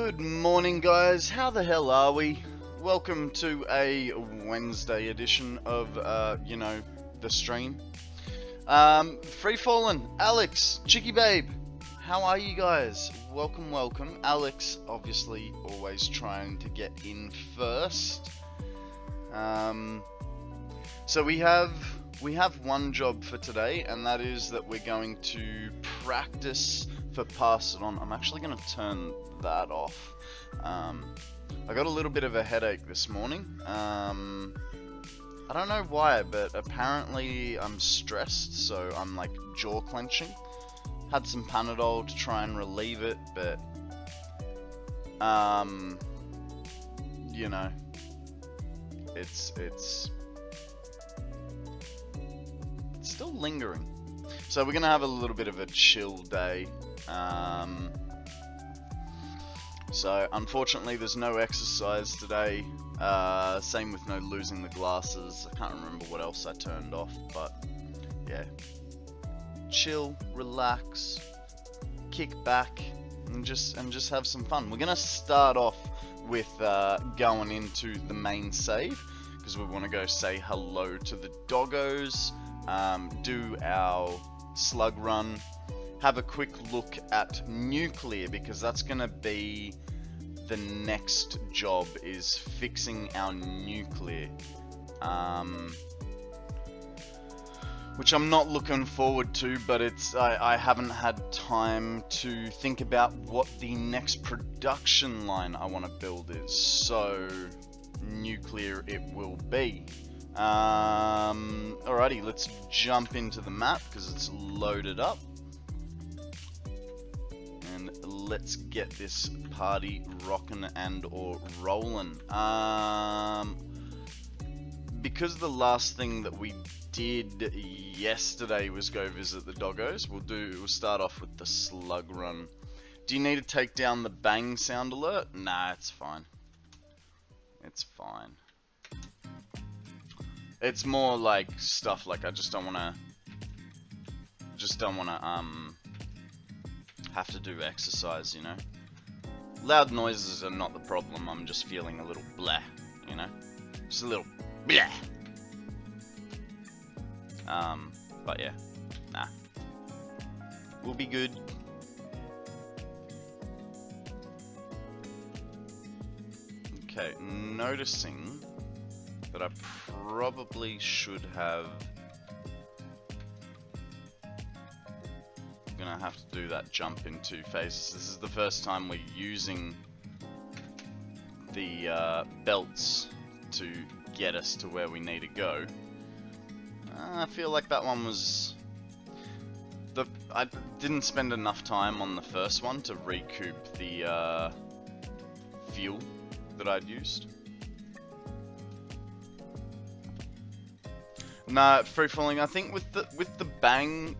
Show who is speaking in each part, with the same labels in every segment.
Speaker 1: Good morning, guys. How the hell are we? Welcome to a Wednesday edition of, the stream. Free Fallen, Alex, Chicky Babe, how are you guys? Welcome, welcome. Alex, obviously, always trying to get in first. So we have one job for today, and that is that we're going to practice for Pass It On. I'm actually going to turn that off. I got a little bit of a headache this morning. I don't know why, but apparently I'm stressed, so I'm like jaw clenching. Had some Panadol to try and relieve it, but you know, it's still lingering. So we're gonna have a little bit of a chill day. So unfortunately there's no exercise today, same with no losing the glasses. I can't remember what else I turned off, but yeah, chill, relax, kick back, and just have some fun. We're gonna start off with going into the main save, because we want to go say hello to the doggos, do our slug run, have a quick look at nuclear, because that's going to be the next job, is fixing our nuclear, which I'm not looking forward to, but I haven't had time to think about what the next production line I want to build is, so nuclear it will be. Alrighty, let's jump into the map because it's loaded up, and let's get this party rocking and or rolling. Because the last thing that we did yesterday was go visit the doggos, we'll start off with the slug run. Do you need to take down the bang sound alert? Nah, it's fine. It's fine. It's more like stuff like I just don't wanna have to do exercise, you know? Loud noises are not the problem, I'm just feeling a little bleh, you know? Just a little bleh. But yeah, nah. We'll be good. Okay, noticing that I probably should have... I'm gonna have to do that jump in 2 phases. This is the first time we're using the belts to get us to where we need to go. I feel like that one was... I didn't spend enough time on the first one to recoup the fuel that I'd used. No, free falling. I think with the bang,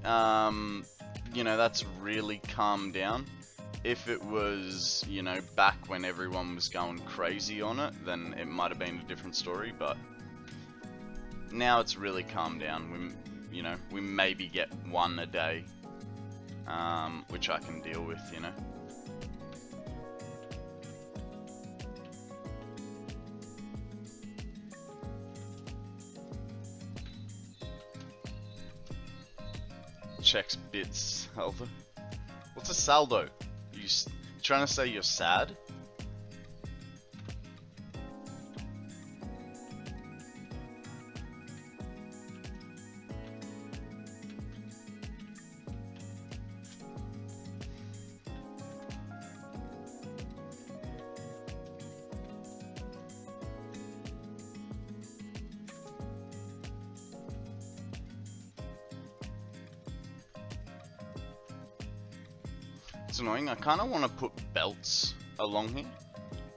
Speaker 1: you know, that's really calmed down. If it was, you know, back when everyone was going crazy on it, then it might have been a different story. But now it's really calmed down. We maybe get one a day, which I can deal with, you know. Checks Bitz saldo. What's a saldo? You trying to say you're sad? It's annoying. I kind of want to put belts along here.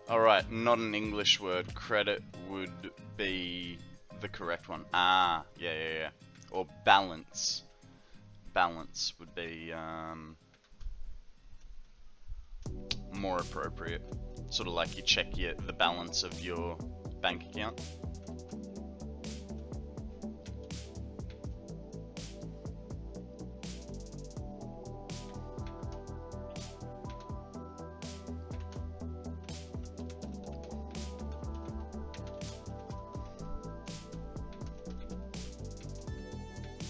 Speaker 1: Alright, not an English word. Credit would be the correct one. Ah, yeah. Or balance. Balance would be more appropriate. Sort of like you check the balance of your bank account.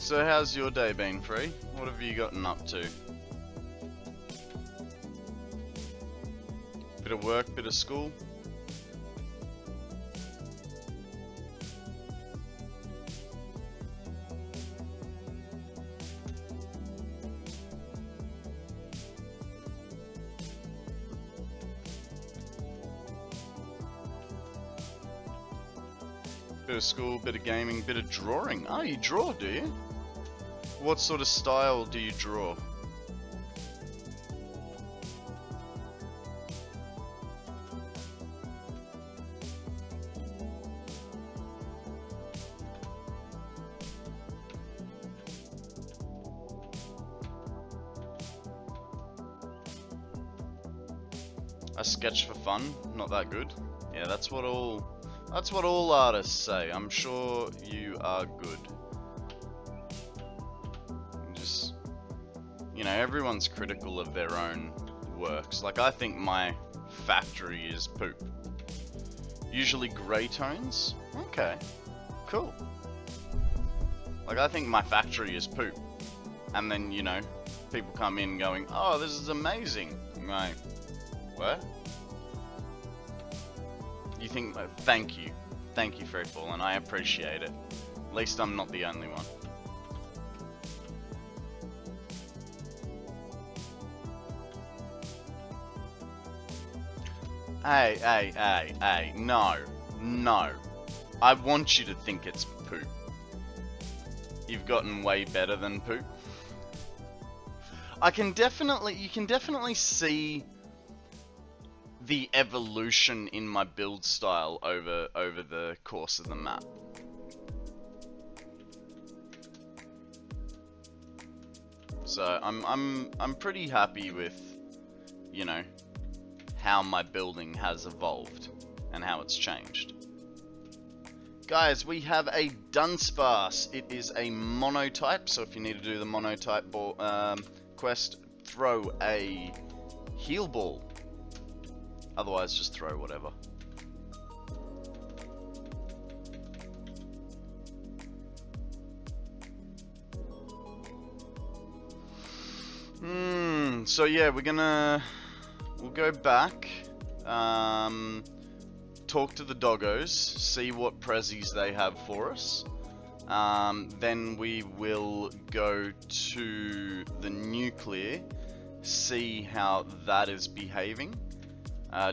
Speaker 1: So how's your day been, Free? What have you gotten up to? Bit of work, bit of school? Bit of school, bit of gaming, bit of drawing. Oh, you draw, do you? What sort of style do you draw? I sketch for fun, not that good. Yeah, that's what all artists say. I'm sure you are good. Just, you know, everyone's critical of their own works. Like, I think my factory is poop. Usually grey tones? Okay, cool. Like, I think my factory is poop. And then, you know, people come in going, oh, this is amazing. I'm like, what? You think, thank you, Freefall, and I appreciate it. At least I'm not the only one. Hey, no. I want you to think it's poop. You've gotten way better than poop. You can definitely see the evolution in my build style over the course of the map. So I'm pretty happy with, you know, how my building has evolved and how it's changed. Guys, we have a Dunsparce. It is a monotype, so if you need to do the monotype quest, throw a heal ball. Otherwise, just throw whatever. So yeah, we'll go back, talk to the doggos, see what prezzies they have for us. Then we will go to the nuclear, see how that is behaving.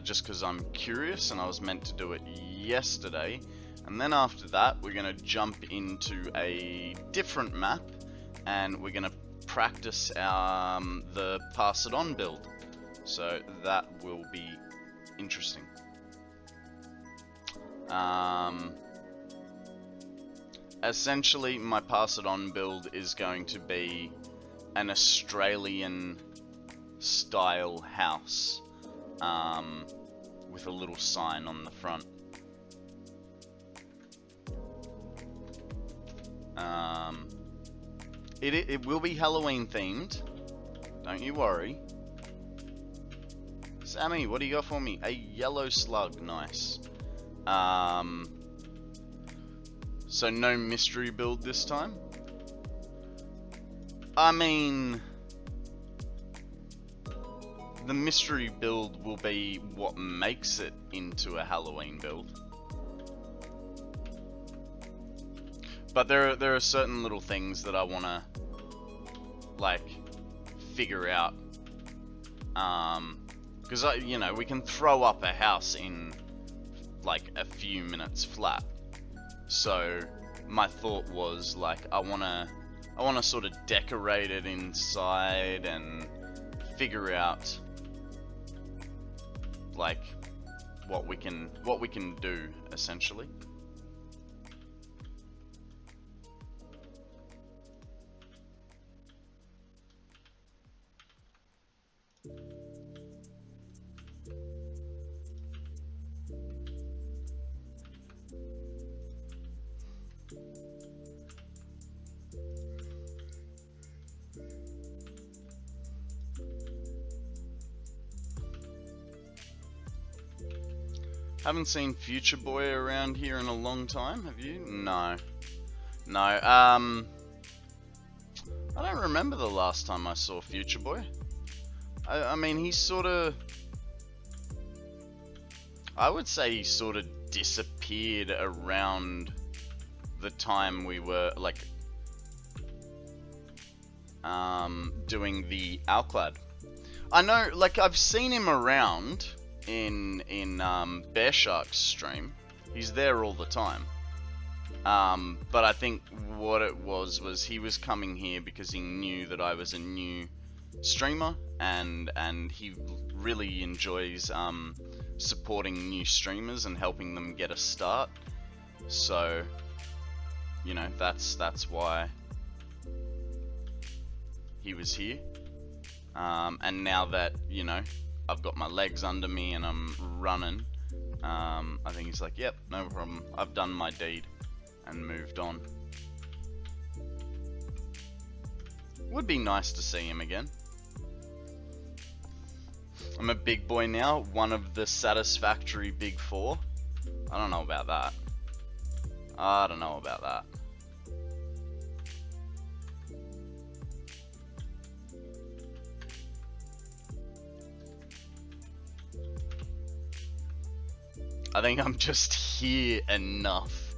Speaker 1: Just because I'm curious and I was meant to do it yesterday. And then after that, we're going to jump into a different map and we're going to practice the pass it on build. So that will be interesting. Essentially, my pass it on build is going to be an Australian style house. With a little sign on the front. It will be Halloween themed. Don't you worry. Sammy, what do you got for me? A yellow slug, nice. So no mystery build this time? I mean, the mystery build will be what makes it into a Halloween build. But there are certain little things that I want to, like, figure out. Because, you know, we can throw up a house in, like, a few minutes flat. So, my thought was, like, I want to sort of decorate it inside and figure out, like, what we can do, essentially. Haven't seen Future Boy around here in a long time, have you? No. No, I don't remember the last time I saw Future Boy. I mean, he sort of... I would say he sort of disappeared around the time we were, like, doing the Alclad. I know, like, I've seen him around in Bear Shark's stream. He's there all the time. But I think what it was he was coming here because he knew that I was a new streamer, and he really enjoys supporting new streamers and helping them get a start. So, you know, that's why he was here. And now that, you know, I've got my legs under me and I'm running, I think he's like, yep, no problem, I've done my deed, and moved on. Would be nice to see him again. I'm a big boy now, one of the Satisfactory Big Four. I don't know about that. I don't know about that. I think I'm just here enough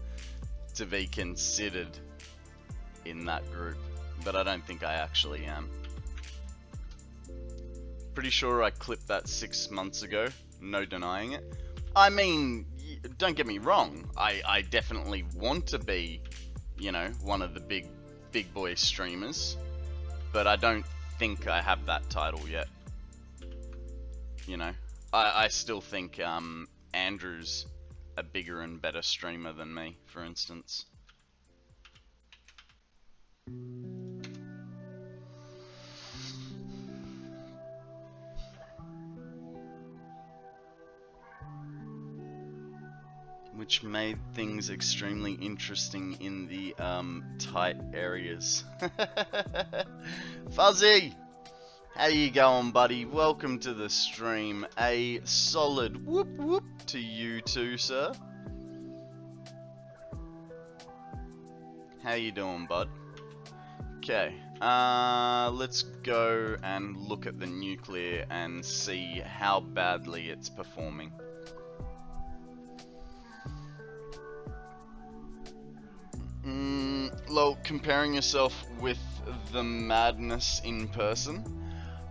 Speaker 1: to be considered in that group, but I don't think I actually am. Pretty sure I clipped that 6 months ago, no denying it. I mean, don't get me wrong, I definitely want to be, you know, one of the big boy streamers, but I don't think I have that title yet. You know, I still think Andrew's a bigger and better streamer than me, for instance. Which made things extremely interesting in the tight areas. Fuzzy! How you going, buddy? Welcome to the stream. A solid whoop whoop to you too, sir. How you doing, bud? Okay, let's go and look at the nuclear and see how badly it's performing. Lol, comparing yourself with the madness in person?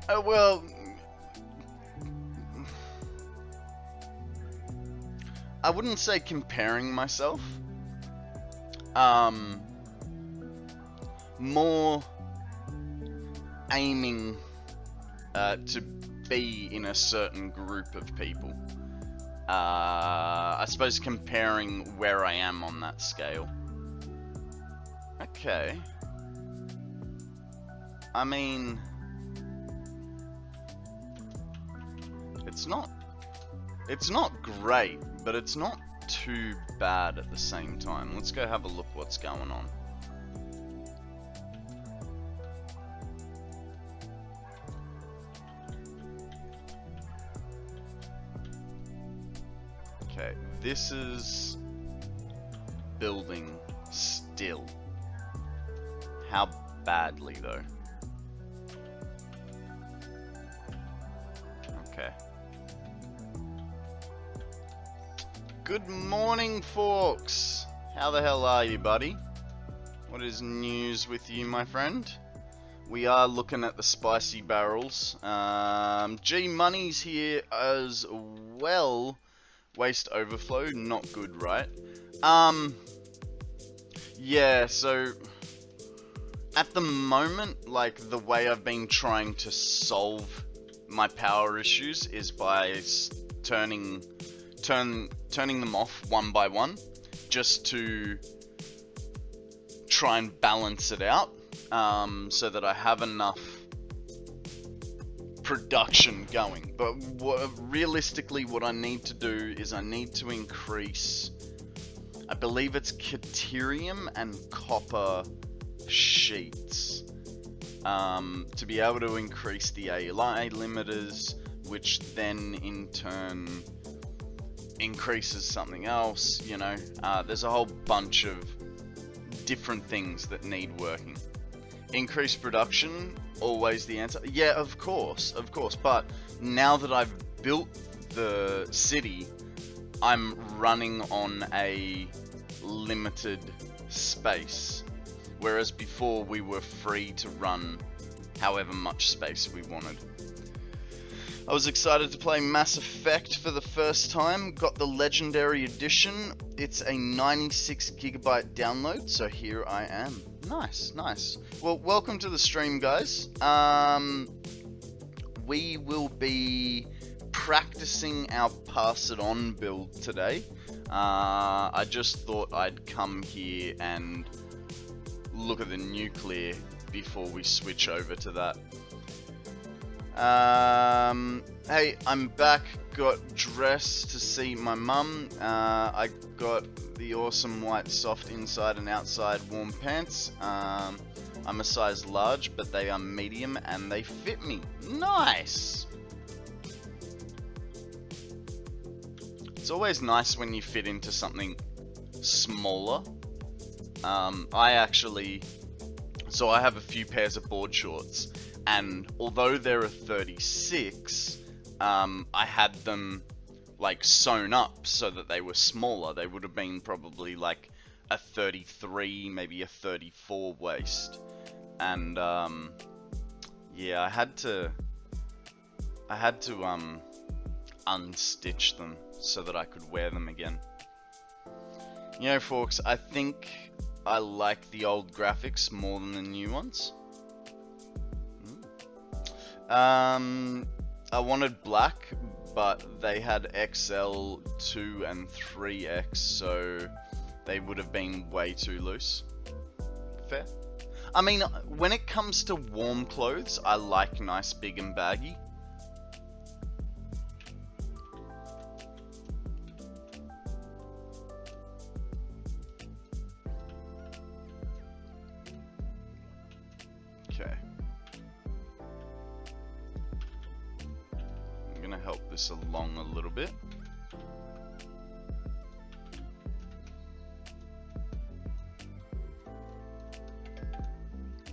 Speaker 1: Well, I wouldn't say comparing myself. More aiming to be in a certain group of people. I suppose comparing where I am on that scale. Okay. I mean, it's not great, but it's not too bad at the same time. Let's go have a look what's going on. Okay, this is building still. How badly though? Okay. Good morning, Forks. How the hell are you, buddy? What is news with you, my friend? We are looking at the spicy barrels. G Money's here as well. Waste overflow, not good, right? Yeah, so at the moment, like, the way I've been trying to solve my power issues is by turning them off one by one, just to try and balance it out, so that I have enough production going. But realistically, what I need to do is I need to increase, I believe it's Caterium and copper sheets, to be able to increase the ALI limiters, which then in turn increases something else, you know. There's a whole bunch of different things that need working. increased production, always the answer. Yeah, of course, but now that I've built the city, I'm running on a limited space, whereas before we were free to run however much space we wanted. I was excited to play Mass Effect for the first time, got the Legendary Edition. It's a 96GB download, so here I am. Nice. Well, welcome to the stream, guys. We will be practicing our Pass It On build today. I just thought I'd come here and look at the nuclear before we switch over to that. Hey, I'm back. Got dressed to see my mum. I got the awesome white soft inside and outside warm pants. I'm a size large, but they are medium and they fit me. Nice! It's always nice when you fit into something smaller. I have a few pairs of board shorts, and although they're a 36, I had them like sewn up so that they were smaller. They would have been probably like a 33, maybe a 34 waist, and yeah, I had to unstitch them so that I could wear them again. You know, folks, I think I like the old graphics more than the new ones. I wanted black, but they had XL, 2 and 3X, so they would have been way too loose. Fair. I mean, when it comes to warm clothes, I like nice, big and baggy. Okay. I'm gonna help this along a little bit.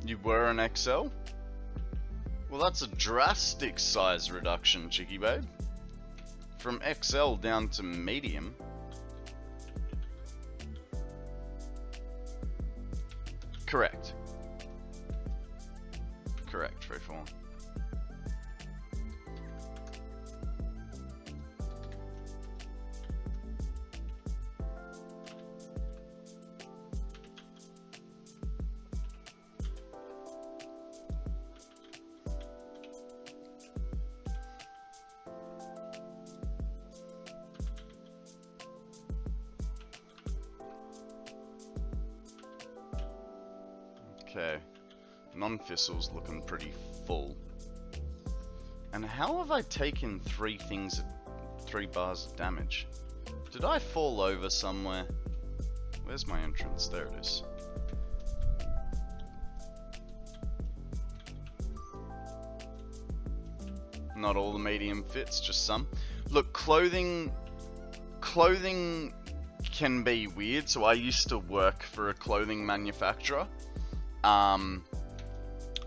Speaker 1: You were an XL? Well, that's a drastic size reduction, Chicky Babe. From XL down to medium. Correct. Correct, Freeform. Okay, non-fissil's looking pretty full. And how have I taken 3 bars of damage? Did I fall over somewhere? Where's my entrance? There it is. Not all the medium fits, just some. Look, clothing can be weird. So I used to work for a clothing manufacturer.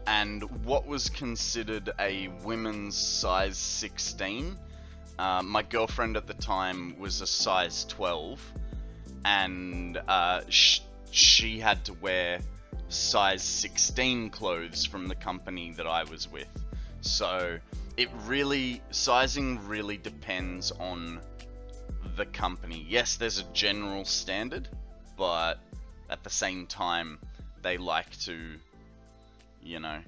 Speaker 1: And what was considered a women's size 16, my girlfriend at the time was a size 12, and she had to wear size 16 clothes from the company that I was with. So sizing really depends on the company. Yes, there's a general standard, but at the same time, they like to, you know,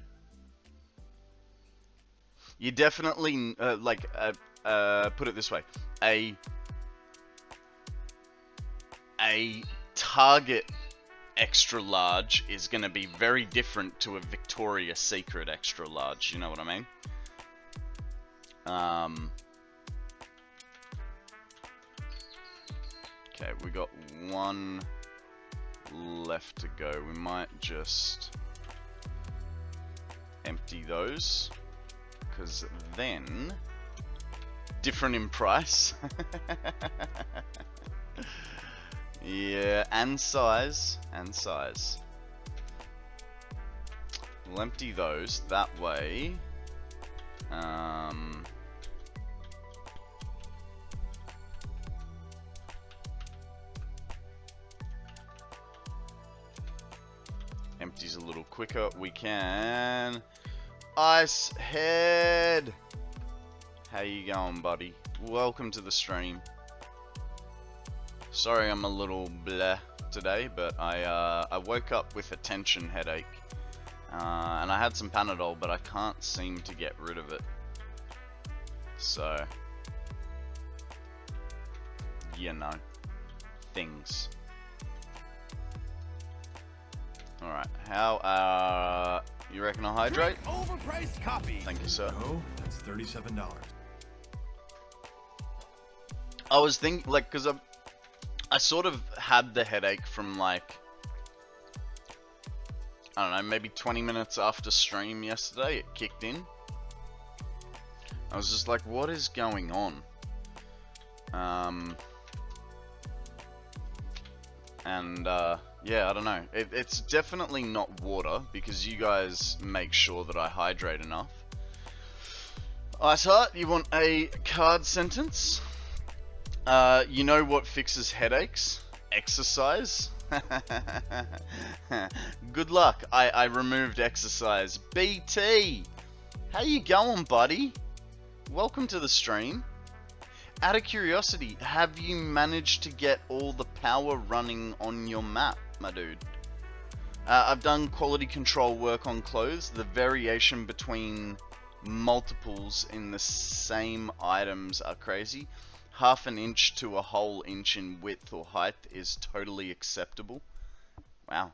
Speaker 1: you definitely put it this way, a Target extra large is going to be very different to a Victoria's Secret extra large. You know what I mean? Okay, we got one left to go. We might just empty those, because then different in price. Yeah, and size. We'll empty those that way. Empties a little quicker. We can. Ice Head! How you going, buddy? Welcome to the stream. Sorry I'm a little bleh today, but I woke up with a tension headache. And I had some Panadol, but I can't seem to get rid of it. So, you know, things. Alright, how, you reckon I'll hydrate?
Speaker 2: Overpriced coffee.
Speaker 1: Thank you, sir.
Speaker 2: No, that's $37.
Speaker 1: I was thinking, like, because I sort of had the headache from, like, I don't know, maybe 20 minutes after stream yesterday, it kicked in. I was just like, what is going on? Yeah, I don't know. It's definitely not water, because you guys make sure that I hydrate enough. Iceheart, you want a card sentence? You know what fixes headaches? Exercise. Good luck. I removed exercise. BT! How you going, buddy? Welcome to the stream. Out of curiosity, have you managed to get all the power running on your map, my dude? I've done quality control work on clothes. The variation between multiples in the same items are crazy. Half an inch to a whole inch in width or height is totally acceptable. Wow.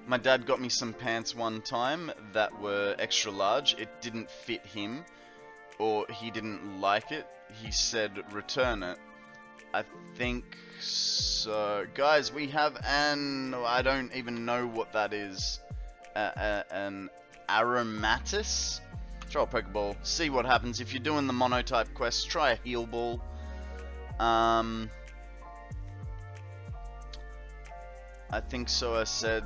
Speaker 1: My dad got me some pants one time that were extra large. It didn't fit him, or he didn't like it. He said return it. I think so. Guys, we have I don't even know what that is. An aromatis? Throw a Pokeball, see what happens. If you're doing the monotype quest, try a heal ball. I think so. I said,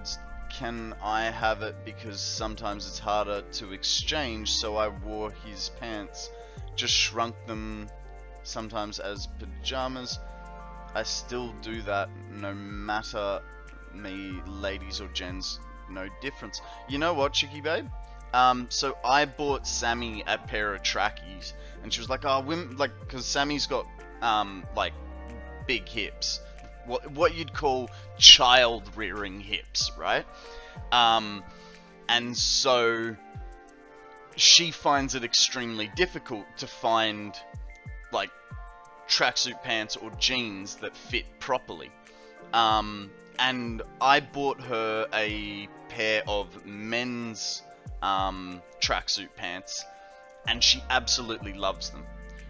Speaker 1: can I have it, because sometimes it's harder to exchange, so I wore his pants. Just shrunk them sometimes as pajamas. I still do that no matter me, ladies or gents, no difference. You know what, Chicky Babe? So I bought Sammy a pair of trackies, and she was like, oh, women, like, because Sammy's got, like, big hips. What you'd call child-rearing hips, right? And so she finds it extremely difficult to find, like, tracksuit pants or jeans that fit properly. And I bought her a pair of men's tracksuit pants, and she absolutely loves them.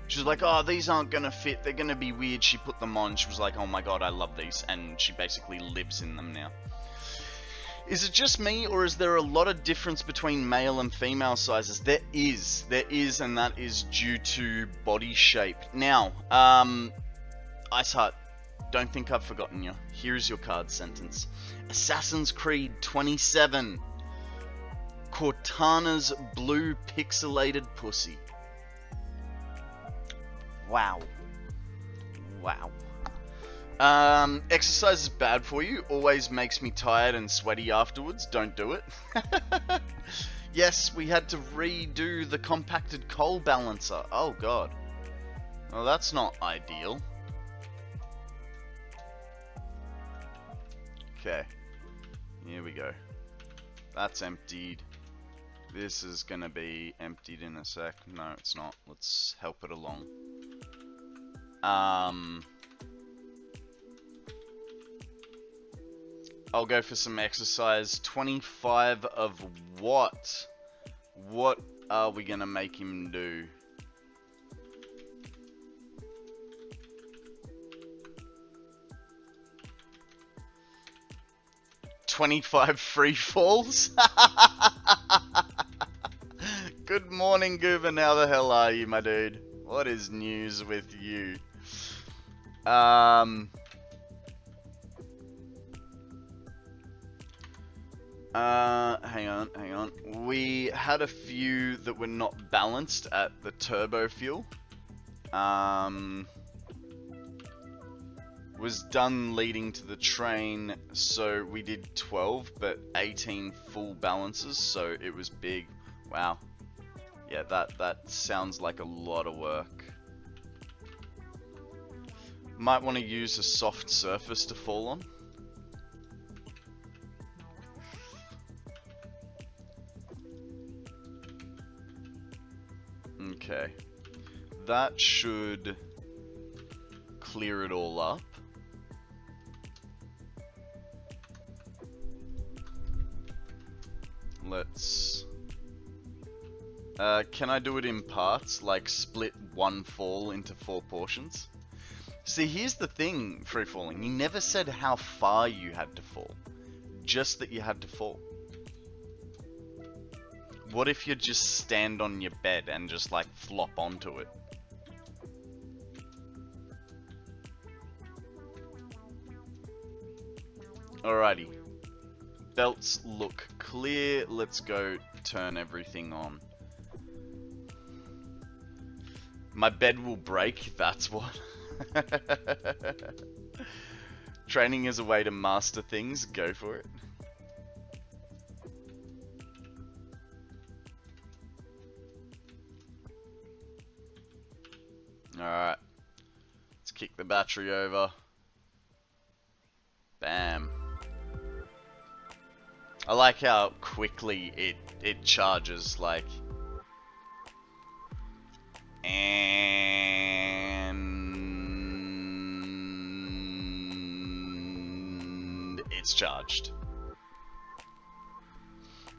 Speaker 1: She was like, oh, these aren't gonna fit, they're gonna be weird. She put them on, she was like, oh my god, I love these, and she basically lives in them now. Is it just me, or is there a lot of difference between male and female sizes? There is, and that is due to body shape. Now, Iceheart, don't think I've forgotten you. Here's your card sentence. Assassin's Creed 27. Cortana's blue pixelated pussy. Wow. Wow. Exercise is bad for you. Always makes me tired and sweaty afterwards. Don't do it. Yes, we had to redo the compacted coal balancer. Oh god. Well, that's not ideal. Okay. Here we go. That's emptied. This is gonna be emptied in a sec. No, it's not. Let's help it along. I'll go for some exercise. 25 of what? What are we gonna make him do? "25 free falls?" Good morning, Goober. How the hell are you, my dude? What is news with you? Hang on. We had a few that were not balanced at the turbo fuel. Was done leading to the train, so we did 12, but 18 full balances, so it was big. Wow. Yeah, that sounds like a lot of work. Might want to use a soft surface to fall on. Okay. That should clear it all up. Let's... can I do it in parts? Like split one fall into 4 portions? See, here's the thing, free falling. You never said how far you had to fall. Just that you had to fall. What if you just stand on your bed and just like flop onto it? Alrighty. Belts look clear. Let's go turn everything on. My bed will break, that's what. Training is a way to master things, go for it. Alright. Let's kick the battery over. Bam. I like how quickly it charges, like... And... it's charged.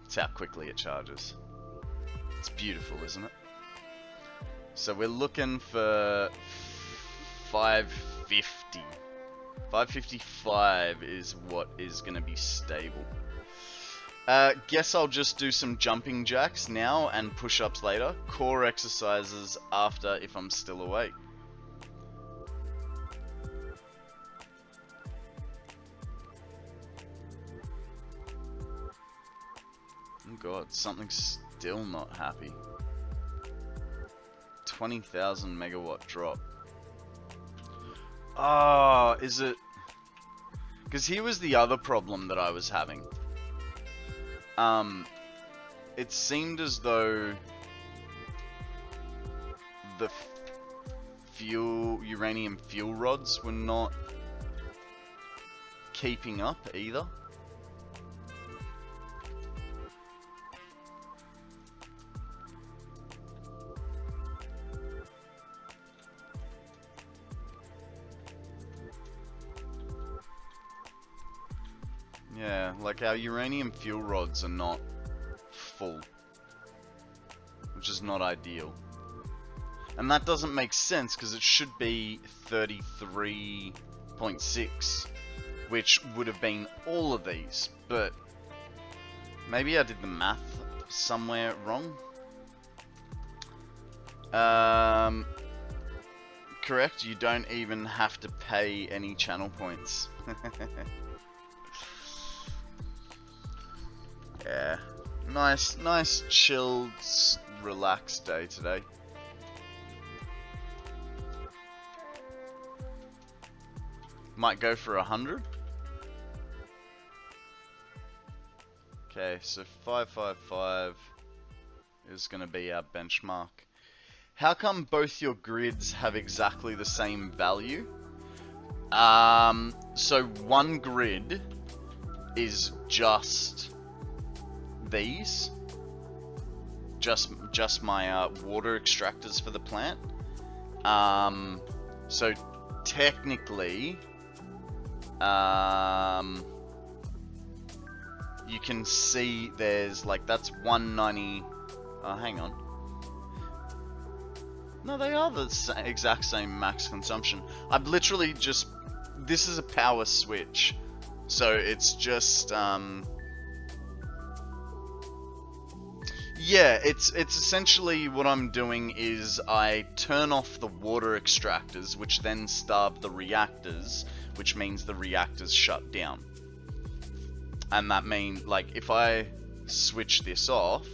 Speaker 1: That's how quickly it charges. It's beautiful, isn't it? So we're looking for 550. 555 is what is going to be stable. Guess I'll just do some jumping jacks now and push-ups later. Core exercises after if I'm still awake. Oh god, something's still not happy. 20,000 megawatt drop. Oh, is it? Because here was the other problem that I was having. It seemed as though the uranium fuel rods were not keeping up either. Yeah, like our uranium fuel rods are not full, which is not ideal. And that doesn't make sense because it should be 33.6, which would have been all of these, but maybe I did the math somewhere wrong. Correct, you don't even have to pay any channel points. Yeah, nice, chilled, relaxed day today. Might go for 100. Okay, so 555 is going to be our benchmark. How come both your grids have exactly the same value? So one grid is just these, just my water extractors for the plant. So technically, you can see there's like that's 190. Oh, hang on. No, they are the exact same max consumption. I've literally just. This is a power switch, so it's just yeah, it's essentially what I'm doing is I turn off the water extractors, which then starve the reactors, which means the reactors shut down. And that means, like, if I switch this off,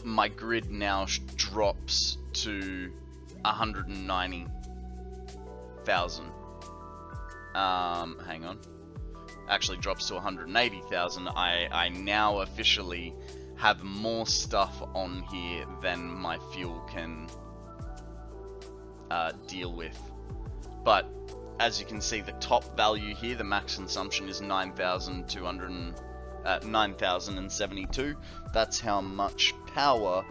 Speaker 1: my grid now drops to 190,000. Hang on. Actually drops to 180,000. I now officially have more stuff on here than my fuel can deal with. But as you can see, the top value here, the max consumption is 9,072. That's how much power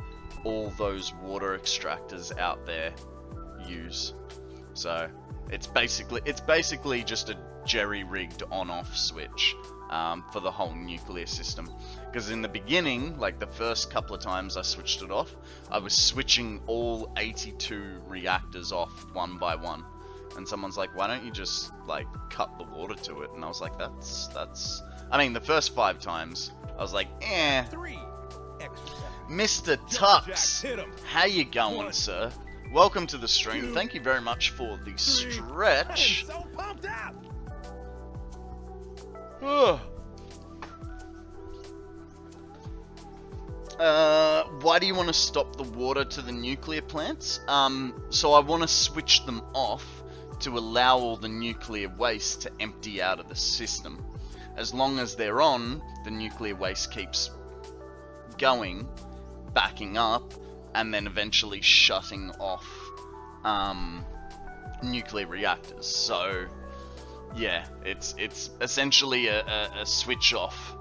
Speaker 1: all those water extractors out there use. So it's basically just a jerry-rigged on-off switch for the whole nuclear system. Because in the beginning, like the first couple of times I switched it off, I was switching all 82 reactors off one by one. And someone's like, why don't you just like cut the water to it? And I was like, that's I mean, the first 5 times I was like, eh.
Speaker 2: 3 extra seconds.
Speaker 1: Mr. Tux, how you going, sir? Welcome to the stream. Thank you very much for the stretch.
Speaker 2: I'm so pumped up.
Speaker 1: Why do you want to stop the water to the nuclear plants? So I want to switch them off to allow all the nuclear waste to empty out of the system. As long as they're on, the nuclear waste keeps going, backing up, and then eventually shutting off nuclear reactors. So yeah, it's essentially a switch off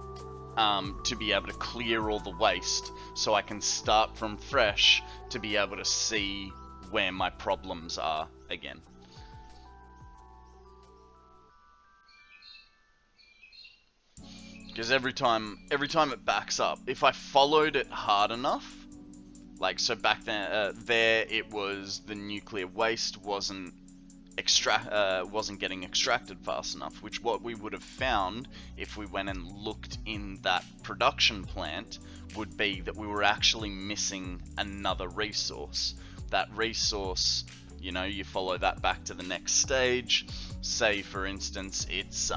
Speaker 1: to be able to clear all the waste, so I can start from fresh to be able to see where my problems are again. Because every time it backs up, if I followed it hard enough, like so back then, there it was the nuclear waste wasn't getting extracted fast enough, which what we would have found if we went and looked in that production plant would be that we were actually missing another resource. That resource, you know, you follow that back to the next stage. Say for instance it's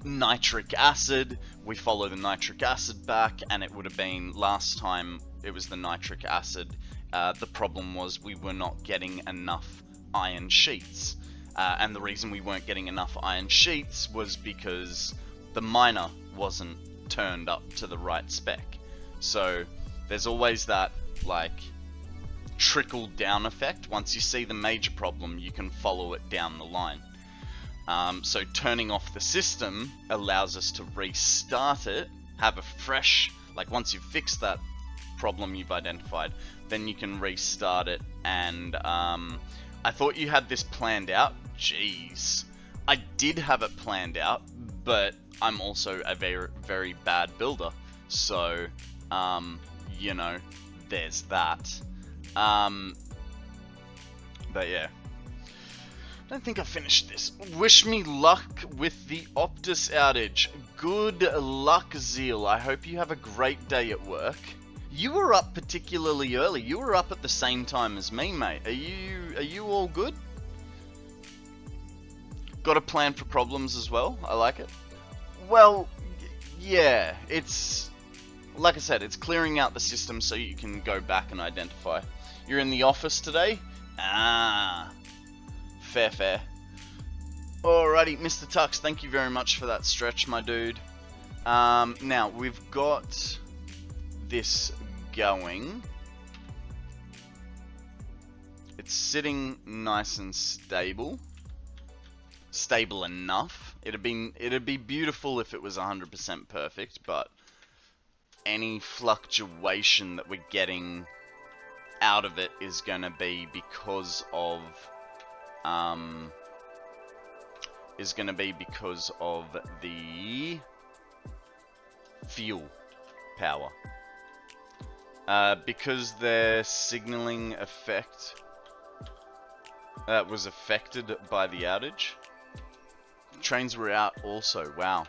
Speaker 1: nitric acid. We follow the nitric acid back, and it would have been last time it was the nitric acid. The problem was we were not getting enough iron sheets, and the reason we weren't getting enough iron sheets was because the miner wasn't turned up to the right spec. So there's always that like trickle down effect. Once you see the major problem, you can follow it down the line. So turning off the system allows us to restart it, have a fresh, like once you've fixed that problem you've identified, then you can restart it. And I thought you had this planned out. Jeez. I did have it planned out, but I'm also a very, very bad builder. So, you know, there's that. But yeah. I don't think I finished this. Wish me luck with the Optus outage. Good luck, Zeal. I hope you have a great day at work. You were up particularly early. You were up at the same time as me, mate. Are you all good? Got a plan for problems as well? I like it. Well, yeah. It's, like I said, it's clearing out the system so you can go back and identify. You're in the office today? Ah. Fair. Alrighty, Mr. Tux, thank you very much for that stretch, my dude. Now, we've got this going. It's sitting nice and stable. Stable enough. It'd be beautiful if it was 100% perfect, but any fluctuation that we're getting out of it is gonna be because of the fuel power. Because their signaling effect was affected by the outage. Trains were out also, wow.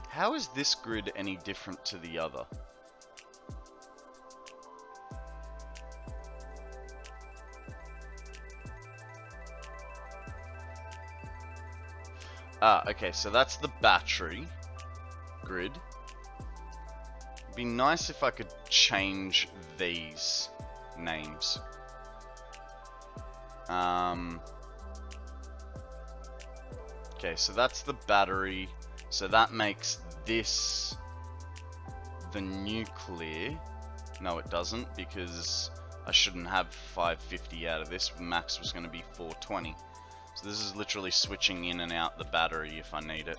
Speaker 1: How is this grid any different to the other? Okay, so that's the battery grid. It'd be nice if I could change these names. Okay, so that's the battery. So that makes this the nuclear. No, it doesn't, because I shouldn't have 550 out of this. Max was going to be 420. So this is literally switching in and out the battery if I need it.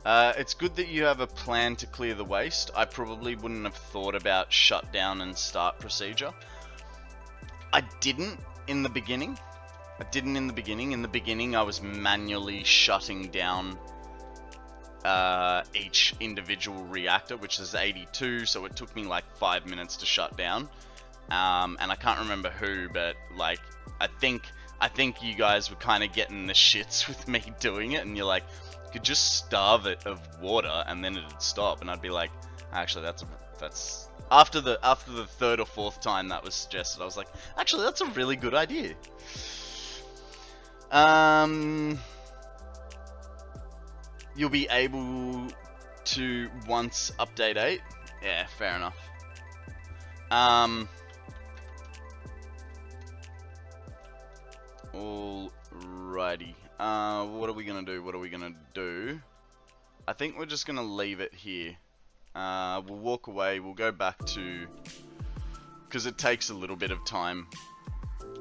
Speaker 1: It's good that you have a plan to clear the waste. I probably wouldn't have thought about shutdown and start procedure. I didn't in the beginning. In the beginning, I was manually shutting down each individual reactor, which is 82, so it took me like 5 minutes to shut down. And I can't remember who, but like, I think you guys were kind of getting the shits with me doing it, and you're like, you could just starve it of water and then it'd stop. And I'd be like, actually, that's after the third or fourth time that was suggested, I was like, actually, that's a really good idea. You'll be able to once update 8. Yeah, fair enough. Alrighty. What are we gonna do? I think we're just gonna leave it here. We'll walk away. We'll go back to, because it takes a little bit of time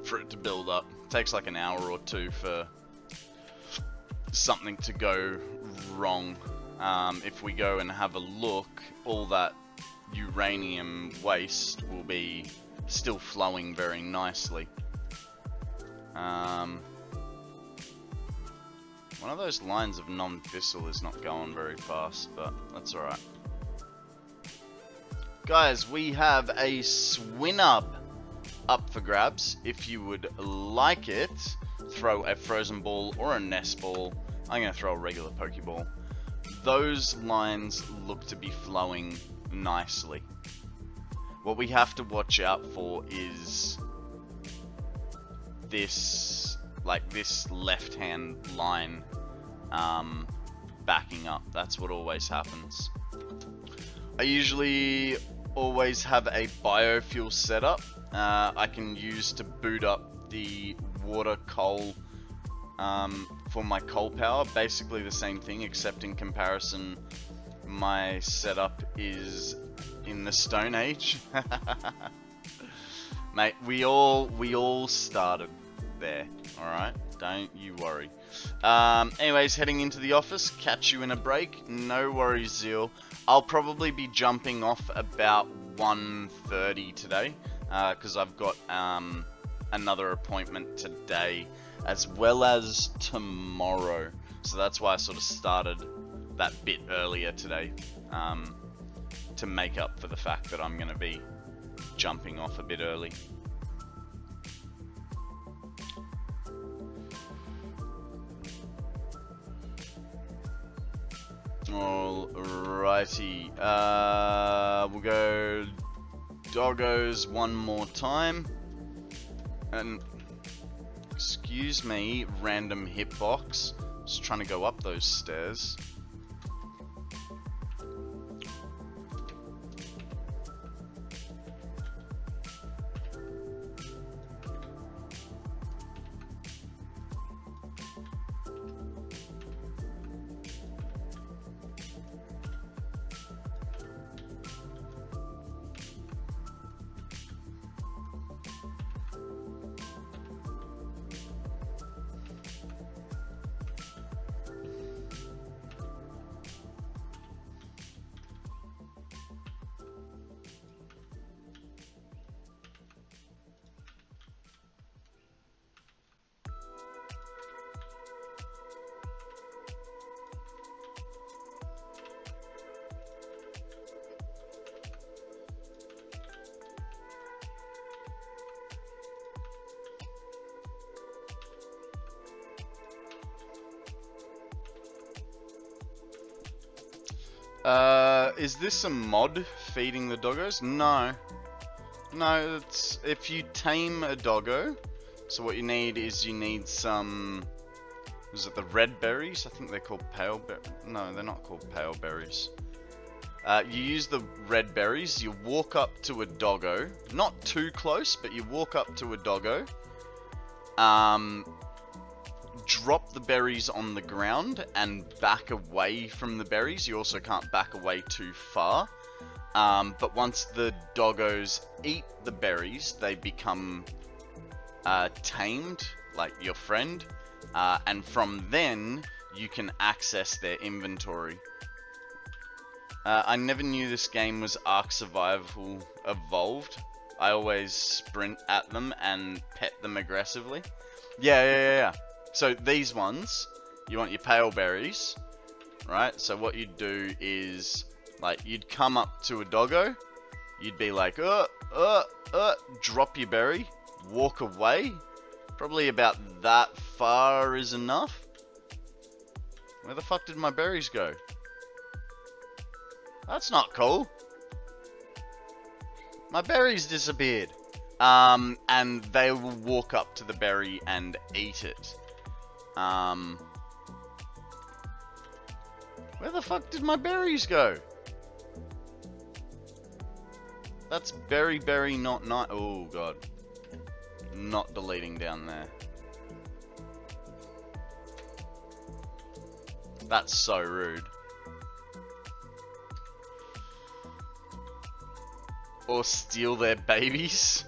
Speaker 1: for it to build up. It takes like an hour or two for something to go wrong. If we go and have a look, all that uranium waste will be still flowing very nicely. One of those lines of non-fissile is not going very fast, but that's alright. Guys, we have a Swinub up for grabs. If you would like it, throw a frozen ball or a nest ball. I'm going to throw a regular Pokeball. Those lines look to be flowing nicely. What we have to watch out for is this, like this left-hand line backing up. That's what always happens. I usually always have a biofuel setup I can use to boot up the water coal for my coal power. Basically the same thing, except in comparison my setup is in the Stone Age. Mate, we all started there, alright? Don't you worry. Anyways, heading into the office. Catch you in a break. No worries, Zeal. I'll probably be jumping off about 1:30 today, because I've got another appointment today as well as tomorrow. So that's why I sort of started that bit earlier today, to make up for the fact that I'm going to be jumping off a bit early. Alrighty, we'll go doggos one more time, and excuse me, random hitbox, just trying to go up those stairs. Is this a mod, feeding the doggos? No. No, it's if you tame a doggo, so what you need is you need some is it the red berries? I think they're called pale no, they're not called pale berries. You use the red berries, you walk up to a doggo, not too close, but you walk up to a doggo, drop the berries on the ground and back away from the berries. You also can't back away too far, but once the doggos eat the berries, they become tamed, like your friend, and from then you can access their inventory. I never knew this game was Ark Survival Evolved. I always sprint at them and pet them aggressively. Yeah. So these ones, you want your pale berries, right? So what you'd do is, like, you'd come up to a doggo, you'd be like, drop your berry, walk away. Probably about that far is enough. Where the fuck did my berries go? That's not cool. My berries disappeared. And they will walk up to the berry and eat it. Where the fuck did my berries go? That's berry, not nice. Oh god. Not deleting down there. That's so rude. Or steal their babies,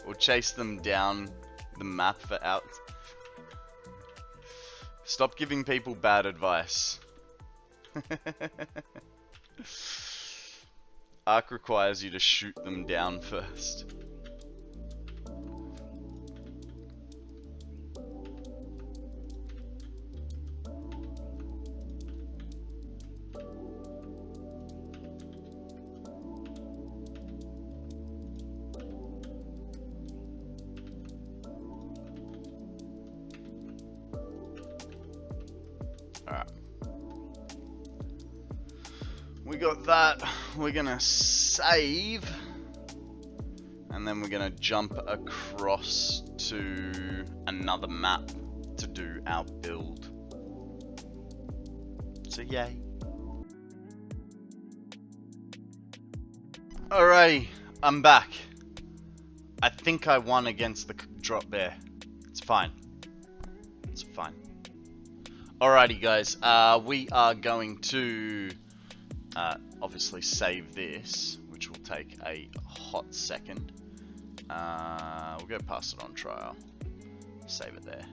Speaker 1: or chase them down the map for out. Stop giving people bad advice. Ark requires you to shoot them down first. Alright. We got that. We're gonna save. And then we're gonna jump across to another map to do our build. So yay. Alrighty, I'm back. I think I won against the drop bear. It's fine. It's fine. Alrighty guys, we are going to obviously save this, which will take a hot second. We'll go pass it on trial. Save it there.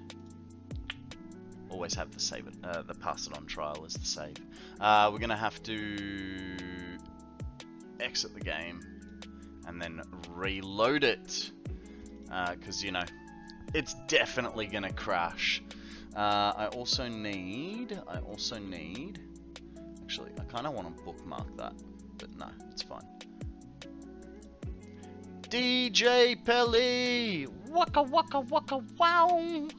Speaker 1: Always have the save it, the pass it on trial as the save. We're gonna have to exit the game and then reload it, because you know it's definitely gonna crash. I also need, actually I kind of want to bookmark that, but no, it's fine. DJ Pelly, waka waka waka wow.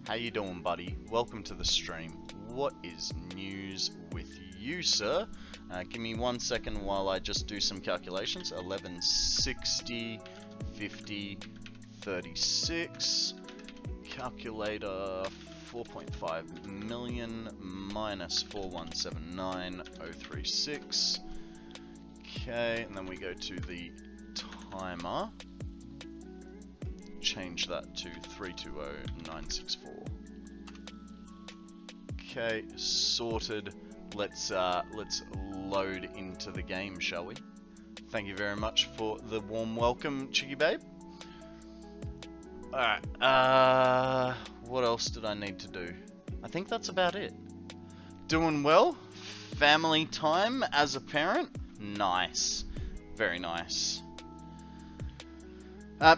Speaker 1: How you doing, buddy? Welcome to the stream. What is news with you, sir? Give me 1 second while I just do some calculations. 1160, 50, 36. Calculator, 4.5 million minus 4179036. Okay, and then we go to the timer. Change that to 320964. Okay, sorted. Let's load into the game, shall we? Thank you very much for the warm welcome, Chicky Babe. Alright, what else did I need to do? I think that's about it. Doing well. Family time as a parent. Nice. Very nice.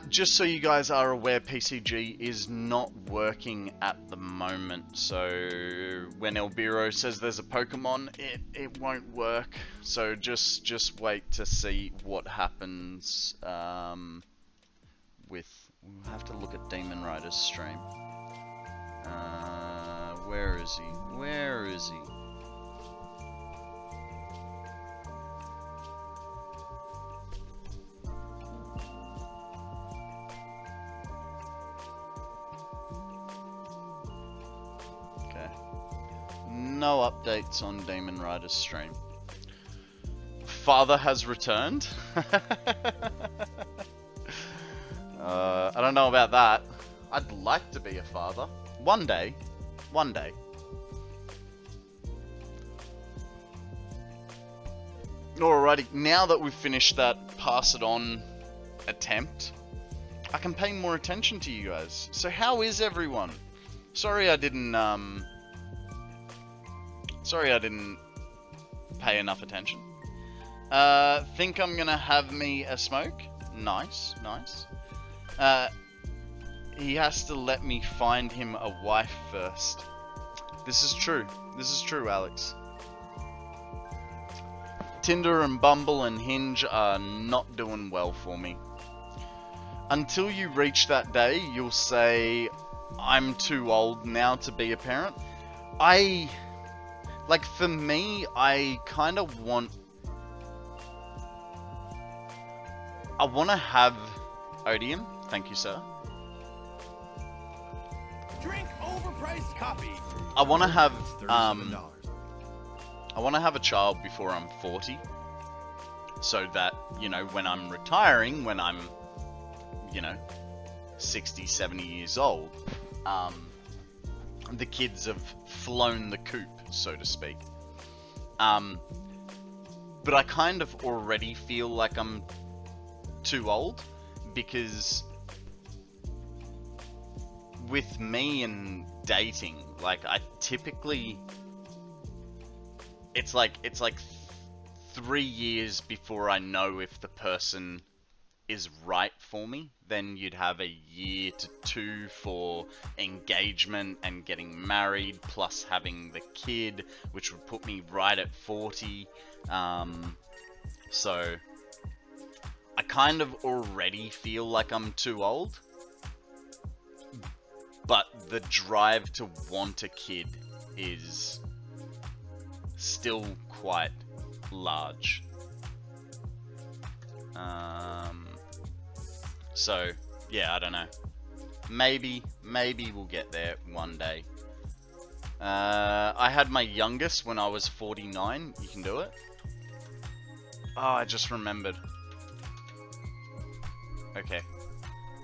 Speaker 1: Just so you guys are aware, PCG is not working at the moment. So when Elbiro says there's a Pokemon, it won't work. So just wait to see what happens with... We'll have to look at Demon Rider's stream. Where is he? Where is he? No updates on Demon Rider's stream. Father has returned. I don't know about that. I'd like to be a father. One day. One day. Alrighty, now that we've finished that pass it on attempt, I can pay more attention to you guys. So how is everyone? Sorry I didn't pay enough attention. Think I'm gonna have me a smoke? Nice, nice. He has to let me find him a wife first. This is true. This is true, Alex. Tinder and Bumble and Hinge are not doing well for me. Until you reach that day, you'll say, I'm too old now to be a parent. Like, for me, I kind of want... I want to have... Odium, thank you, sir.
Speaker 2: Drink overpriced coffee.
Speaker 1: I want to have,
Speaker 2: $37.
Speaker 1: I want to have a child before I'm 40. So that, you know, when I'm retiring, when I'm, you know, 60, 70 years old, the kids have flown the coop, so to speak. But I kind of already feel like I'm too old, because with me and dating, like, I typically, it's like 3 years before I know if the person is right for me. Then you'd have a year to 2 for engagement and getting married, plus having the kid, which would put me right at 40. So I kind of already feel like I'm too old, but the drive to want a kid is still quite large. So yeah, I don't know. Maybe we'll get there one day. I had my youngest when I was 49. You can do it. Oh, I just remembered. Okay.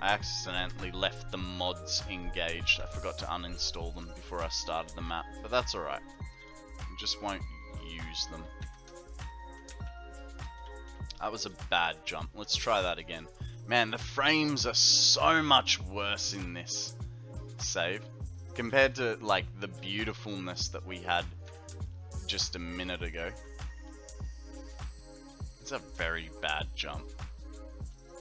Speaker 1: I accidentally left the mods engaged. I forgot to uninstall them before I started the map, but that's alright. I just won't use them. That was a bad jump. Let's try that again. Man, the frames are so much worse in this save compared to, like, the beautifulness that we had just a minute ago. It's a very bad jump.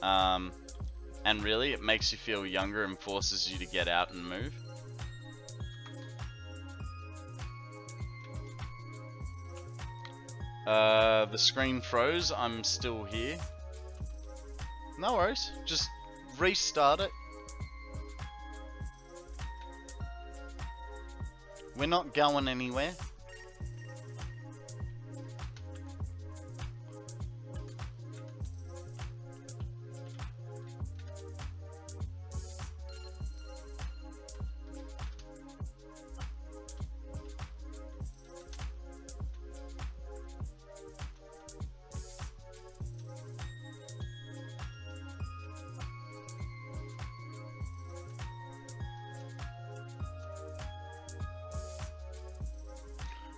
Speaker 1: And really, it makes you feel younger and forces you to get out and move. The screen froze. I'm still here. No worries. Just restart it. We're not going anywhere.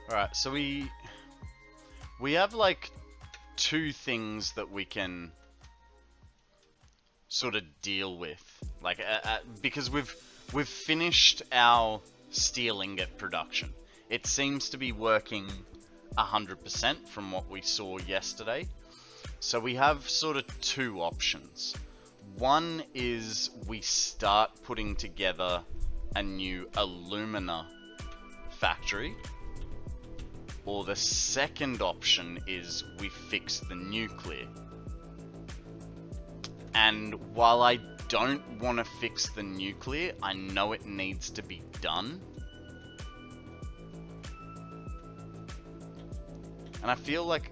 Speaker 1: Alright, so we have like 2 things that we can sort of deal with, like because we've finished our steel ingot production. It seems to be working 100% from what we saw yesterday. So we have sort of 2 options. One is we start putting together a new alumina factory. Or the second option is we fix the nuclear. And while I don't want to fix the nuclear, I know it needs to be done. And I feel like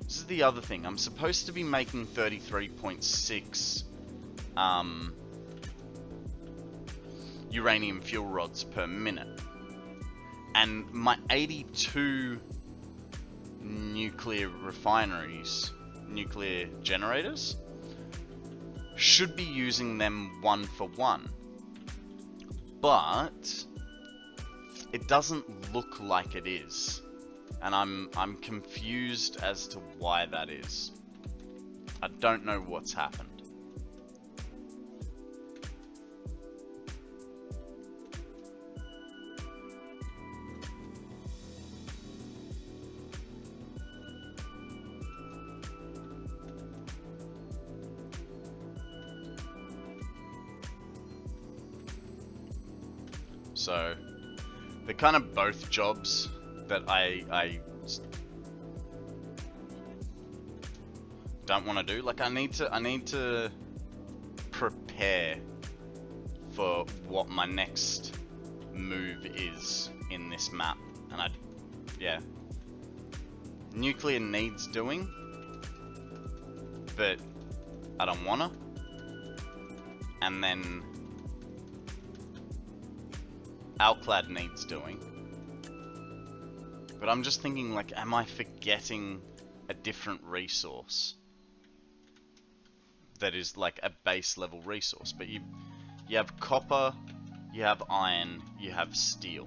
Speaker 1: this is the other thing. I'm supposed to be making 33.6 uranium fuel rods per minute. And my 82 nuclear refineries, nuclear generators, should be using them 1 for 1. But it doesn't look like it is. And I'm confused as to why that is. I don't know what's happened. So they're kind of both jobs that I don't want to do. Like I need to prepare for what my next move is in this map. And yeah. Nuclear needs doing, but I don't wanna. And then Alclad needs doing. But I'm just thinking, like, am I forgetting a different resource that is like a base level resource? But you have copper, you have iron, you have steel.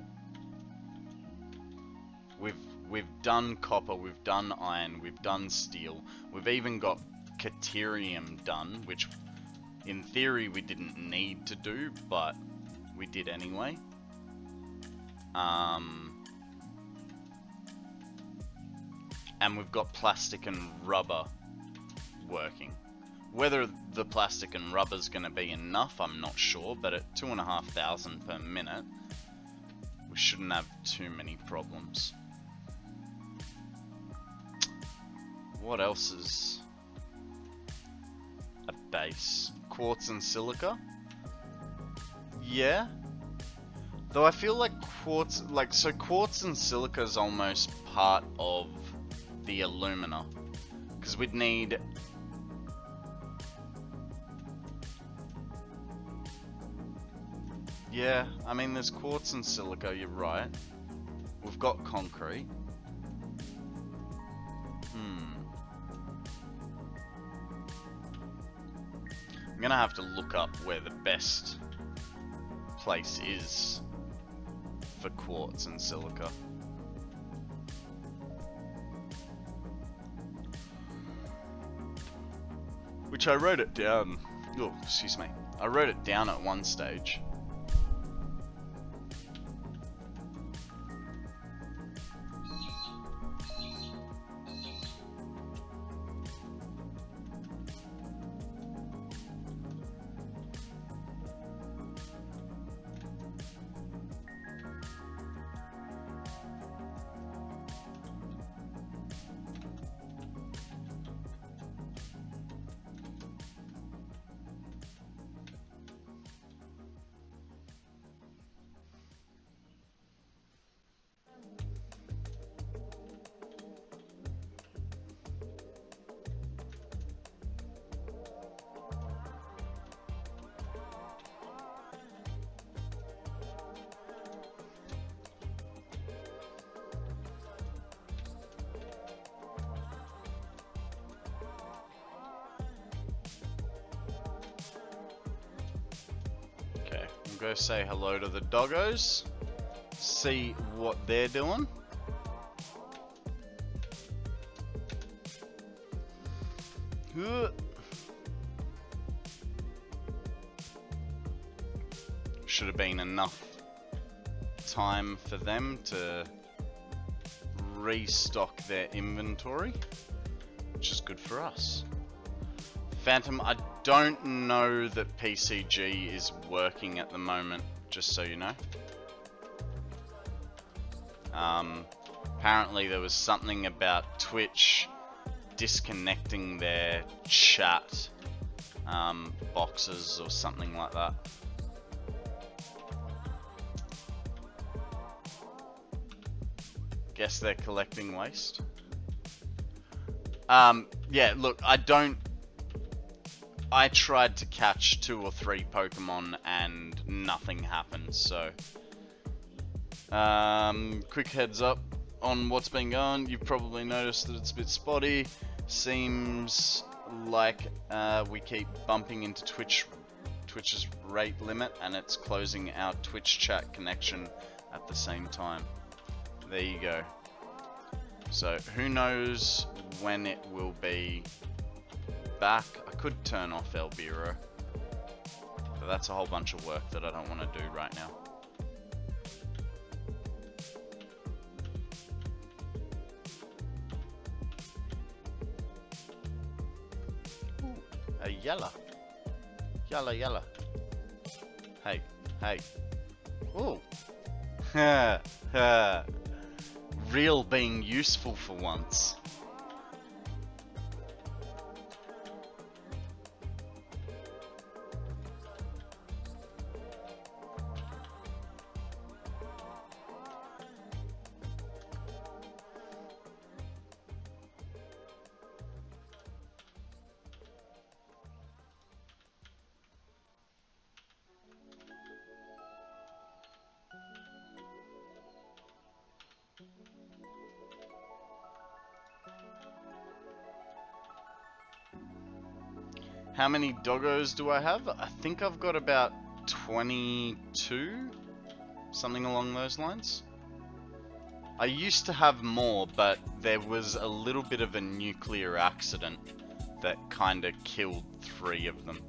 Speaker 1: We've done copper, we've done iron, we've done steel. We've even got Caterium done, which in theory we didn't need to do, but we did anyway. And we've got plastic and rubber working. Whether the plastic and rubber is going to be enough, I'm not sure, but at 2,500 per minute, we shouldn't have too many problems. What else is a base? Quartz and silica? Yeah. Though I feel like quartz and silica is almost part of the alumina, because we'd need yeah, I mean there's quartz and silica, you're right. We've got concrete. I'm gonna have to look up where the best place is for quartz and silica. Which I wrote it down. Oh, excuse me. I wrote it down at one stage. Go say hello to the doggos, see what they're doing. Should have been enough time for them to restock their inventory, which is good for us. Phantom, I don't know that PCG is working at the moment, just so you know. Apparently there was something about Twitch disconnecting their chat boxes or something like that. Guess they're collecting waste. Yeah, look, I tried to catch 2 or 3 Pokemon and nothing happened, so Quick heads up on what's been going. You've probably noticed that it's a bit spotty. Seems like we keep bumping into Twitch's rate limit, and it's closing our Twitch chat connection at the same time. There you go. So who knows when it will be back. I could turn off El Bureau, but that's a whole bunch of work that I don't want to do right now. A yella. Yalla yalla. Hey, hey. Ooh. Ha ha. Real being useful for once. How many doggos do I have? I think I've got about 22, something along those lines. I used to have more, but there was a little bit of a nuclear accident that kind of killed 3 of them.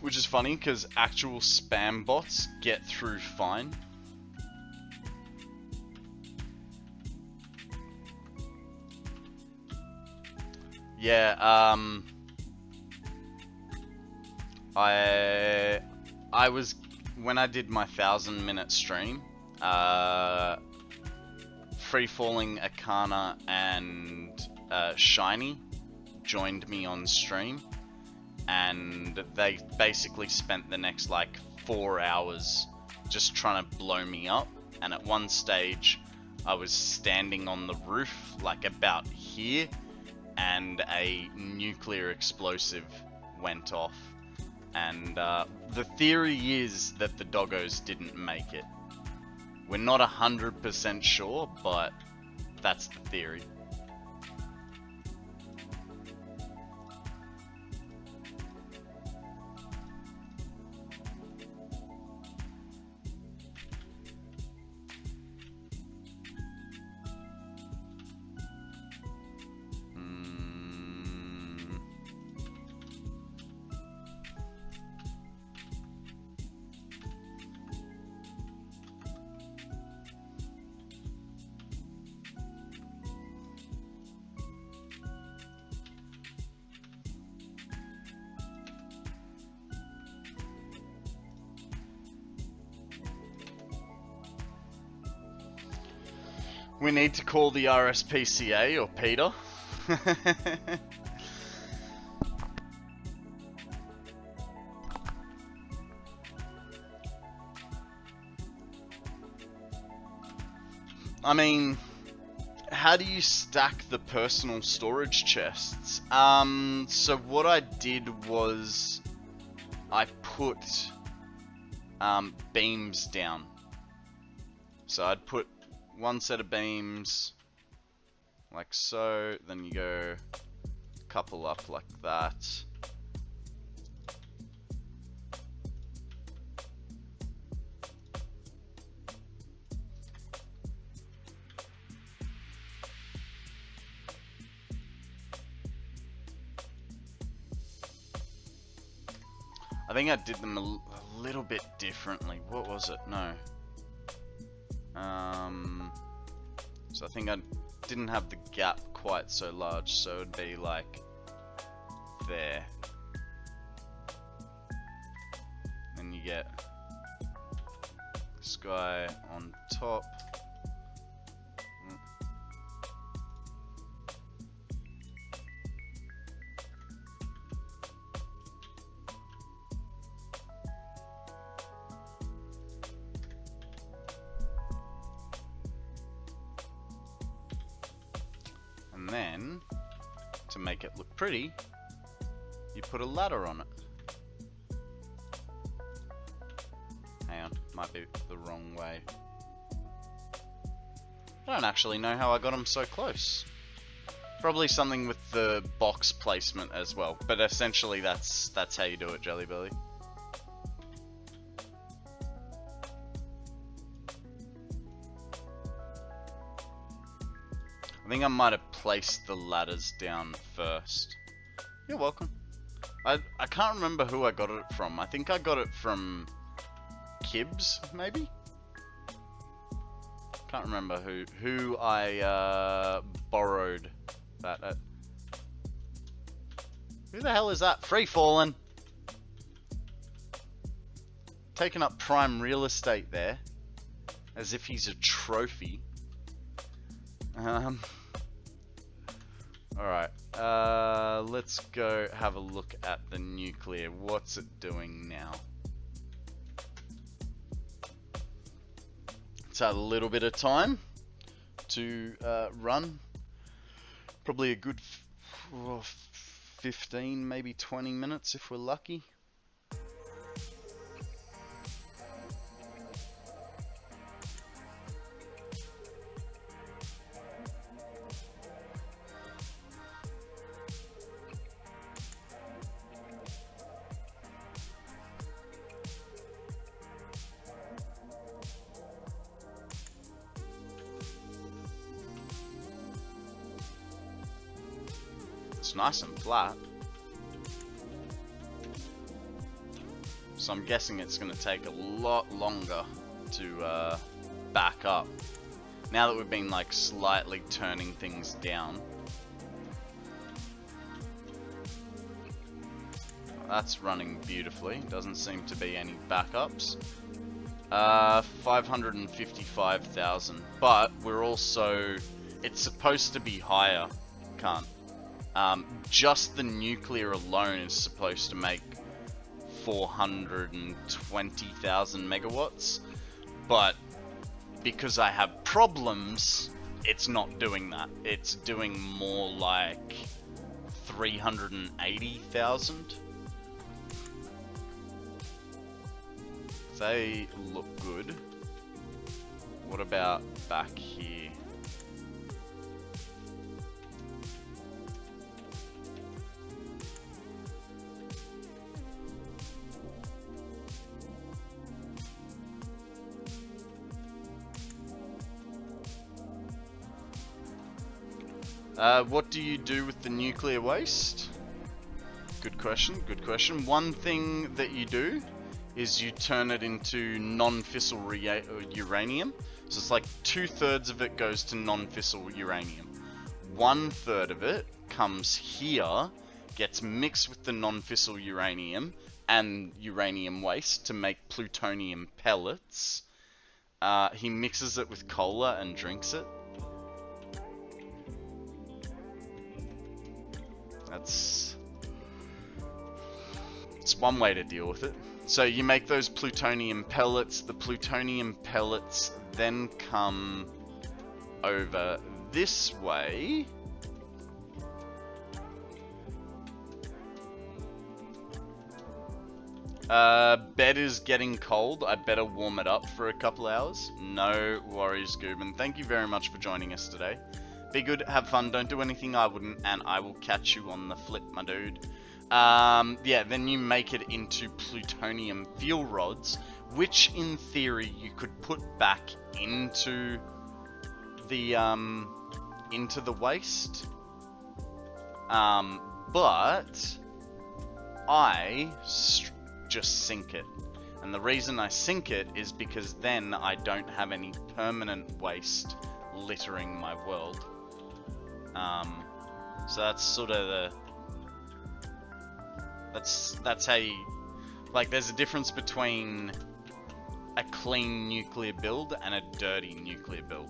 Speaker 1: Which is funny, because actual spam bots get through fine. Yeah, I was, when I did my 1,000-minute stream, Free Falling Akana and Shiny joined me on stream, and they basically spent the next like 4 hours just trying to blow me up. And at one stage I was standing on the roof like about here, and a nuclear explosive went off, and the theory is that the doggos didn't make it. We're not 100% sure, but that's the theory. We need to call the RSPCA or Peter. I mean, how do you stack the personal storage chests? So what I did was I put beams down. So I'd put one set of beams like so, then you go a couple up like that. I think I did them a little bit differently. What was it? No. So I think I didn't have the gap quite so large, so it'd be like there. Then you get this guy on top. And then, to make it look pretty, you put a ladder on it. Hang on. Might be the wrong way. I don't actually know how I got them so close. Probably something with the box placement as well, but essentially that's how you do it, Jelly Belly. I think I might have placed the ladders down first. You're welcome. I can't remember who I got it from. I think I got it from Kibs, maybe? Can't remember who I borrowed that at. Who the hell is that? Free falling. Taking up prime real estate there. As if he's a trophy. Alright. Let's go have a look at the nuclear. What's it doing now? It's had a little bit of time to run. Probably a good 15, maybe 20 minutes if we're lucky. It's nice and flat. So I'm guessing it's going to take a lot longer to back up. Now that we've been like slightly turning things down. That's running beautifully. Doesn't seem to be any backups. 555,000. But we're also... It's supposed to be higher. Can't. Just the nuclear alone is supposed to make 420,000 megawatts, but because I have problems, it's not doing that. It's doing more like 380,000. They look good. What about back here? What do you do with the nuclear waste? Good question, good question. One thing that you do is you turn it into non-fissile uranium. So it's like 2/3 of it goes to non-fissile uranium. 1/3 of it comes here, gets mixed with the non-fissile uranium and uranium waste to make plutonium pellets. He mixes it with cola and drinks it. It's one way to deal with it. So you make those plutonium pellets. The plutonium pellets then come over this way. Bed is getting cold. I better warm it up for a couple hours. No worries, Gooben. Thank you very much for joining us today. Be good, have fun, don't do anything I wouldn't, and I will catch you on the flip, my dude. Yeah, then you make it into plutonium fuel rods, which in theory you could put back into the waste. But I just sink it. And the reason I sink it is because then I don't have any permanent waste littering my world. So that's sort of the... That's how you... Like, there's a difference between a clean nuclear build and a dirty nuclear build.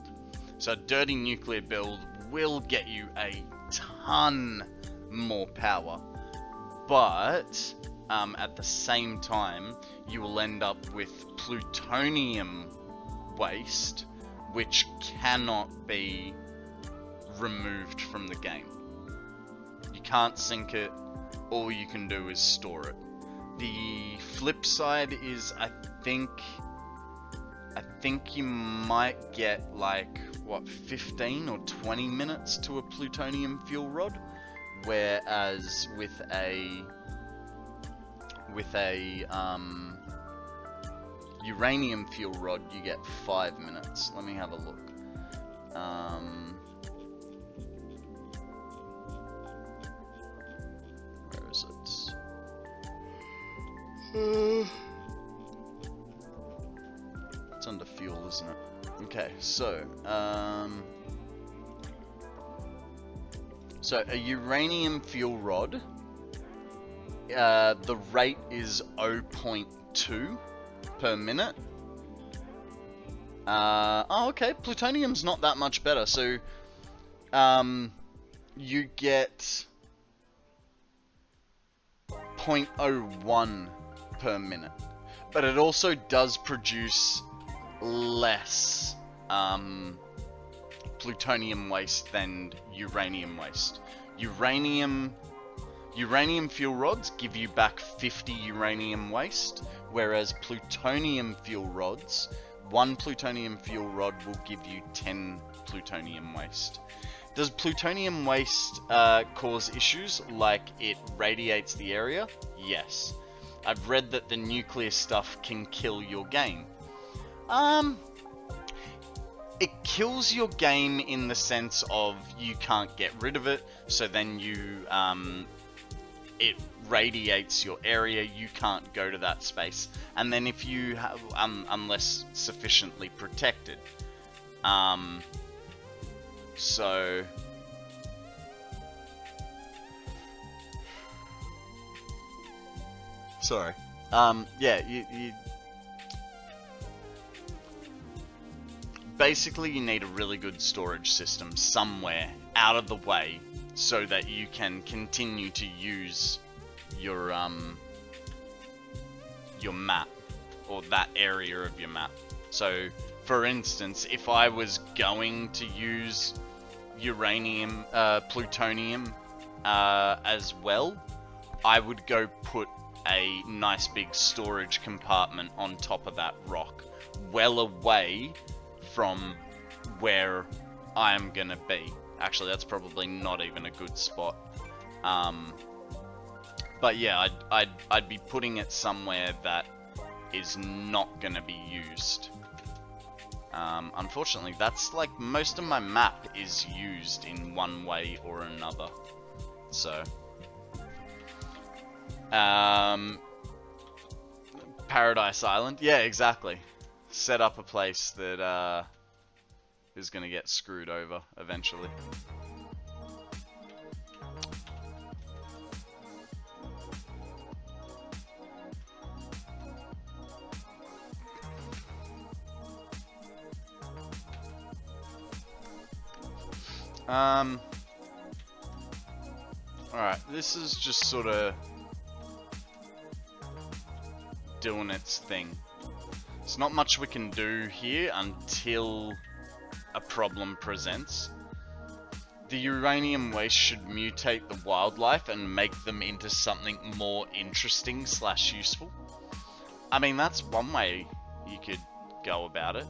Speaker 1: So a dirty nuclear build will get you a ton more power. But, at the same time, you will end up with plutonium waste, which cannot be removed from the game. You can't sink it, all you can do is store it. The flip side is, I think, think you might get like, what, 15 or 20 minutes to a plutonium fuel rod, whereas with a uranium fuel rod you get 5 minutes. Let me have a look. Where is it? It's under fuel, isn't it? Okay, so a uranium fuel rod, the rate is 0.2 per minute. Oh, okay, plutonium's not that much better. So, you get 0.01 per minute, but it also does produce less plutonium waste than uranium waste. Uranium fuel rods give you back 50 uranium waste, whereas plutonium fuel rods, one plutonium fuel rod will give you 10 plutonium waste. Does plutonium waste cause issues like it radiates the area? Yes. I've read that the nuclear stuff can kill your game. It kills your game in the sense of you can't get rid of it, so then it radiates your area, you can't go to that space. And then if you have, unless sufficiently protected. So... Sorry. Yeah, you basically you need a really good storage system somewhere out of the way so that you can continue to use your map, or that area of your map. So for instance, if I was going to use plutonium as well, I would go put a nice big storage compartment on top of that rock, well away from where I'm gonna be. Actually, that's probably not even a good spot. But yeah, I'd be putting it somewhere that is not gonna be used. Unfortunately, that's like most of my map is used in one way or another. So, Paradise Island, yeah, exactly. Set up a place that is gonna get screwed over eventually. Alright, this is just sort of doing its thing. There's not much we can do here until a problem presents. The uranium waste should mutate the wildlife and make them into something more interesting / useful. I mean, that's one way you could go about it.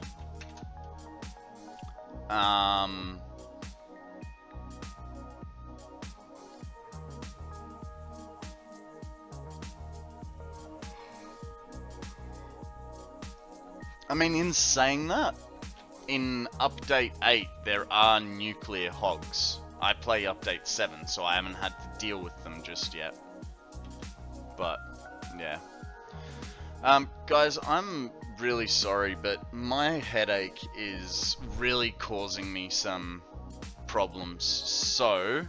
Speaker 1: I mean, in saying that, in Update 8, there are nuclear hogs. I play Update 7, so I haven't had to deal with them just yet. But, yeah. Guys, I'm really sorry, but my headache is really causing me some problems. So,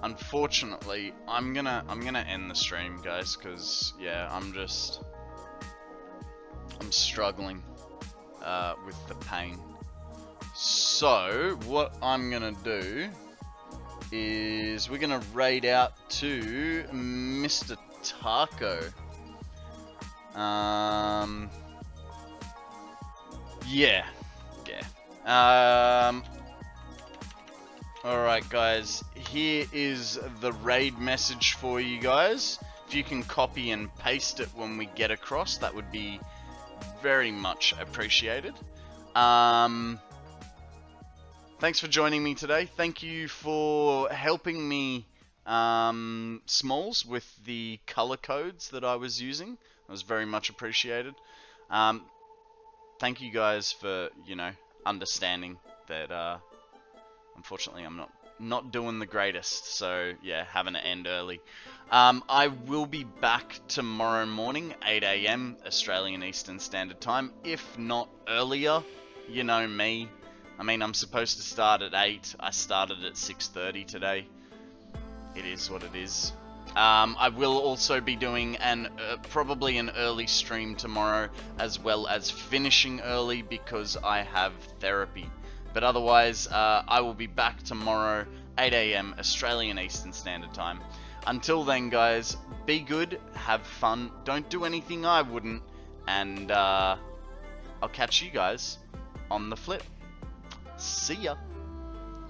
Speaker 1: unfortunately, I'm gonna end the stream, guys, because, yeah, I'm struggling with the pain. So what I'm gonna do is we're gonna raid out to Mr. Taco. Yeah. Alright guys, here is the raid message for you guys. If you can copy and paste it when we get across, that would be very much appreciated. Thanks for joining me today. Thank you for helping me, Smalls, with the color codes that I was using. It was very much appreciated. Thank you guys for, you know, understanding that, unfortunately I'm not doing the greatest, so yeah, having to end early. I will be back tomorrow morning, 8 AM Australian Eastern Standard Time, if not earlier. You know me. I mean, I'm supposed to start at 8. I started at 6:30 today. It is what it is. I will also be doing probably an early stream tomorrow, as well as finishing early because I have therapy. But otherwise, I will be back tomorrow, 8 AM Australian Eastern Standard Time. Until then, guys, be good, have fun, don't do anything I wouldn't, and I'll catch you guys on the flip. See ya!